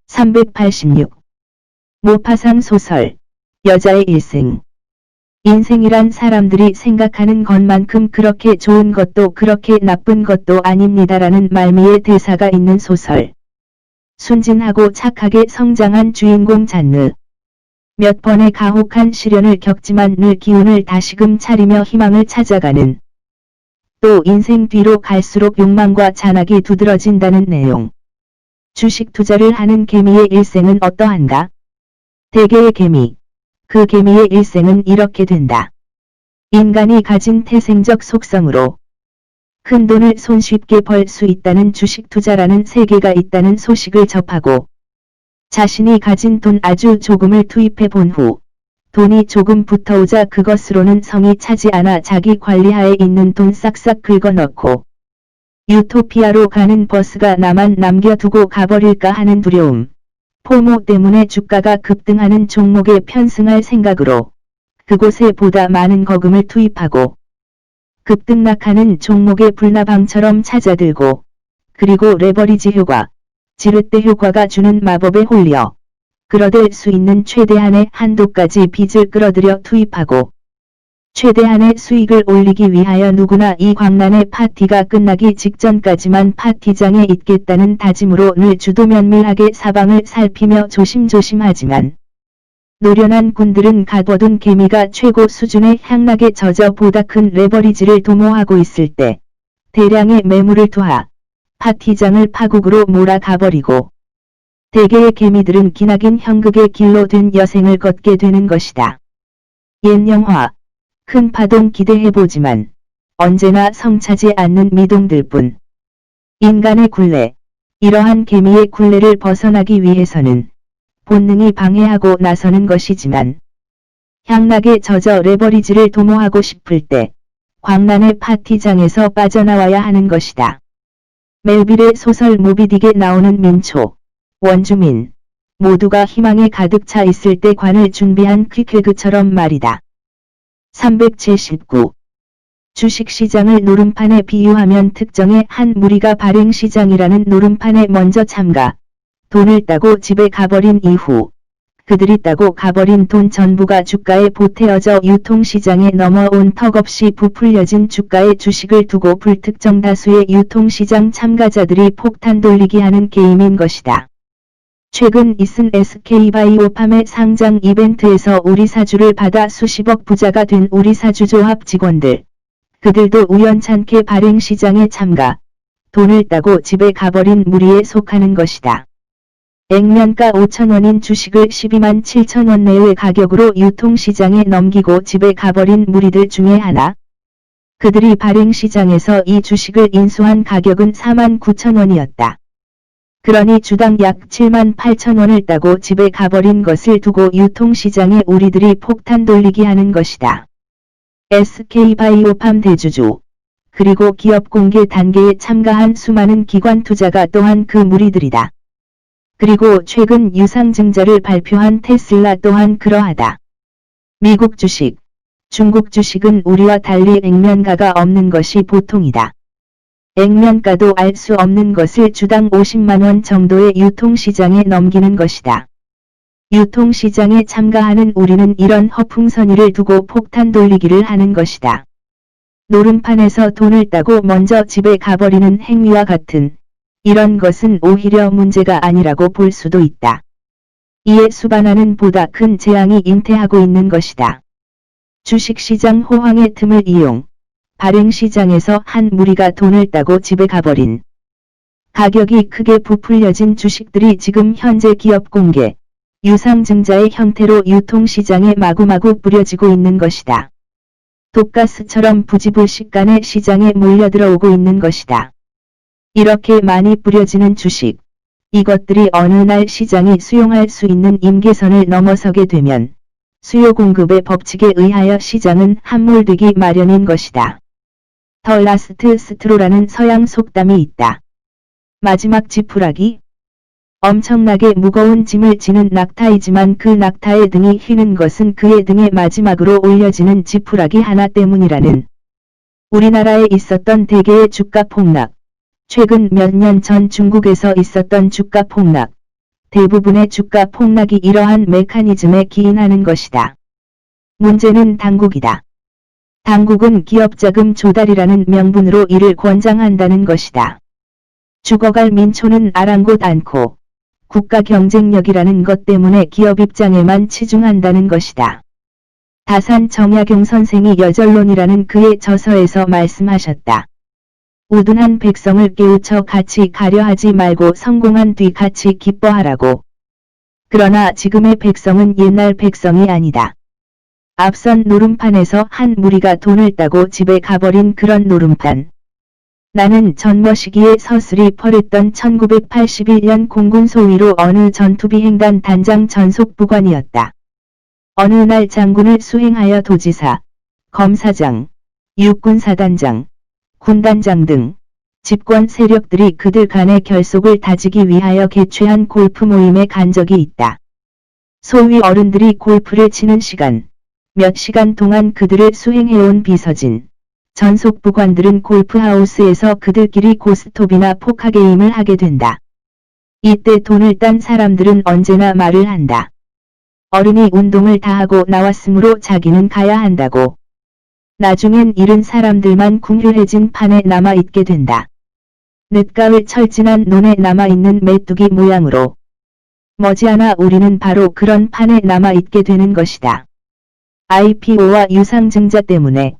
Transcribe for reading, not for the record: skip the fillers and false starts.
(386) 모파상 소설 여자의 일생. 인생이란 사람들이 생각하는 것만큼 그렇게 좋은 것도 그렇게 나쁜 것도 아닙니다라는 말미의 대사가 있는 소설. 순진하고 착하게 성장한 주인공 잔느. 몇 번의 가혹한 시련을 겪지만 늘 기운을 다시금 차리며 희망을 찾아가는. 또 인생 뒤로 갈수록 욕망과 잔악이 두드러진다는 내용. 주식 투자를 하는 개미의 일생은 어떠한가? 대개의 개미. 그 개미의 일생은 이렇게 된다. 인간이 가진 태생적 속성으로 큰 돈을 손쉽게 벌 수 있다는 주식 투자라는 세계가 있다는 소식을 접하고 자신이 가진 돈 아주 조금을 투입해 본 후 돈이 조금 붙어오자 그것으로는 성이 차지 않아 자기 관리하에 있는 돈 싹싹 긁어넣고 유토피아로 가는 버스가 나만 남겨두고 가버릴까 하는 두려움. 포모 때문에 주가가 급등하는 종목에 편승할 생각으로 그곳에 보다 많은 거금을 투입하고 급등락하는 종목의 불나방처럼 찾아들고 그리고 레버리지 효과, 지렛대 효과가 주는 마법에 홀려 끌어들 수 있는 최대한의 한도까지 빚을 끌어들여 투입하고 최대한의 수익을 올리기 위하여 누구나 이 광란의 파티가 끝나기 직전까지만 파티장에 있겠다는 다짐으로 늘 주도 면밀하게 사방을 살피며 조심조심하지만 노련한 군들은 가둬둔 개미가 최고 수준의 향락에 젖어 보다 큰 레버리지를 도모하고 있을 때 대량의 매물을 투하 파티장을 파국으로 몰아가버리고 대개의 개미들은 기나긴 형극의 길로 된 여생을 걷게 되는 것이다. 옛 영화 큰 파동 기대해보지만 언제나 성차지 않는 미동들뿐. 인간의 굴레. 이러한 개미의 굴레를 벗어나기 위해서는 본능이 방해하고 나서는 것이지만 향락에 젖어 레버리지를 도모하고 싶을 때 광란의 파티장에서 빠져나와야 하는 것이다. 멜빌의 소설 모비딕에 나오는 민초, 원주민 모두가 희망에 가득 차 있을 때 관을 준비한 퀵회그처럼 말이다. 379. 주식시장을 노름판에 비유하면 특정의 한 무리가 발행시장이라는 노름판에 먼저 참가, 돈을 따고 집에 가버린 이후 그들이 따고 가버린 돈 전부가 주가에 보태어져 유통시장에 넘어온 턱없이 부풀려진 주가의 주식을 두고 불특정 다수의 유통시장 참가자들이 폭탄 돌리기 하는 게임인 것이다. 최근 있은 SK바이오팜의 상장 이벤트에서 우리사주를 받아 수십억 부자가 된 우리사주조합 직원들. 그들도 우연찮게 발행시장에 참가, 돈을 따고 집에 가버린 무리에 속하는 것이다. 액면가 5,000원인 주식을 12만 7천원 내외 가격으로 유통시장에 넘기고 집에 가버린 무리들 중에 하나. 그들이 발행시장에서 이 주식을 인수한 가격은 4만 9천원이었다. 그러니 주당 약 7만 8천원을 따고 집에 가버린 것을 두고 유통시장에 우리들이 폭탄 돌리기 하는 것이다. SK바이오팜 대주주, 그리고 기업 공개 단계에 참가한 수많은 기관 투자가 또한 그 무리들이다. 그리고 최근 유상증자를 발표한 테슬라 또한 그러하다. 미국 주식, 중국 주식은 우리와 달리 액면가가 없는 것이 보통이다. 액면가도 알 수 없는 것을 주당 50만원 정도의 유통시장에 넘기는 것이다. 유통시장에 참가하는 우리는 이런 허풍선이를 두고 폭탄 돌리기를 하는 것이다. 노름판에서 돈을 따고 먼저 집에 가버리는 행위와 같은 이런 것은 오히려 문제가 아니라고 볼 수도 있다. 이에 수반하는 보다 큰 재앙이 잉태하고 있는 것이다. 주식시장 호황의 틈을 이용 발행시장에서 한 무리가 돈을 따고 집에 가버린 가격이 크게 부풀려진 주식들이 지금 현재 기업 공개, 유상증자의 형태로 유통시장에 마구마구 뿌려지고 있는 것이다. 독가스처럼 부지불식간에 시장에 몰려들어오고 있는 것이다. 이렇게 많이 뿌려지는 주식, 이것들이 어느 날 시장이 수용할 수 있는 임계선을 넘어서게 되면 수요 공급의 법칙에 의하여 시장은 함몰되기 마련인 것이다. 더 라스트 스트로라는 서양 속담이 있다. 마지막 지푸라기? 엄청나게 무거운 짐을 지는 낙타이지만 그 낙타의 등이 휘는 것은 그의 등에 마지막으로 올려지는 지푸라기 하나 때문이라는 우리나라에 있었던 대개의 주가 폭락, 최근 몇 년 전 중국에서 있었던 주가 폭락, 대부분의 주가 폭락이 이러한 메커니즘에 기인하는 것이다. 문제는 당국이다. 당국은 기업자금 조달이라는 명분으로 이를 권장한다는 것이다. 죽어갈 민초는 아랑곳 않고 국가 경쟁력이라는 것 때문에 기업 입장에만 치중한다는 것이다. 다산 정약용 선생이 여절론이라는 그의 저서에서 말씀하셨다. 우둔한 백성을 깨우쳐 같이 가려하지 말고 성공한 뒤 같이 기뻐하라고. 그러나 지금의 백성은 옛날 백성이 아니다. 앞선 노름판에서 한 무리가 돈을 따고 집에 가버린 그런 노름판. 나는 전머 시기에 서술이 펄했던 1981년 공군 소위로 어느 전투비행단 단장 전속부관이었다. 어느 날 장군을 수행하여 도지사, 검사장, 육군사단장, 군단장 등 집권 세력들이 그들 간의 결속을 다지기 위하여 개최한 골프 모임에 간 적이 있다. 소위 어른들이 골프를 치는 시간, 몇 시간 동안 그들을 수행해온 비서진, 전속부관들은 골프하우스에서 그들끼리 고스톱이나 포카게임을 하게 된다. 이때 돈을 딴 사람들은 언제나 말을 한다. 어른이 운동을 다 하고 나왔으므로 자기는 가야 한다고. 나중엔 이른 사람들만 궁휼해진 판에 남아있게 된다. 늦가을 철진한 논에 남아있는 메뚜기 모양으로. 머지않아 우리는 바로 그런 판에 남아있게 되는 것이다. IPO와 유상증자 때문에.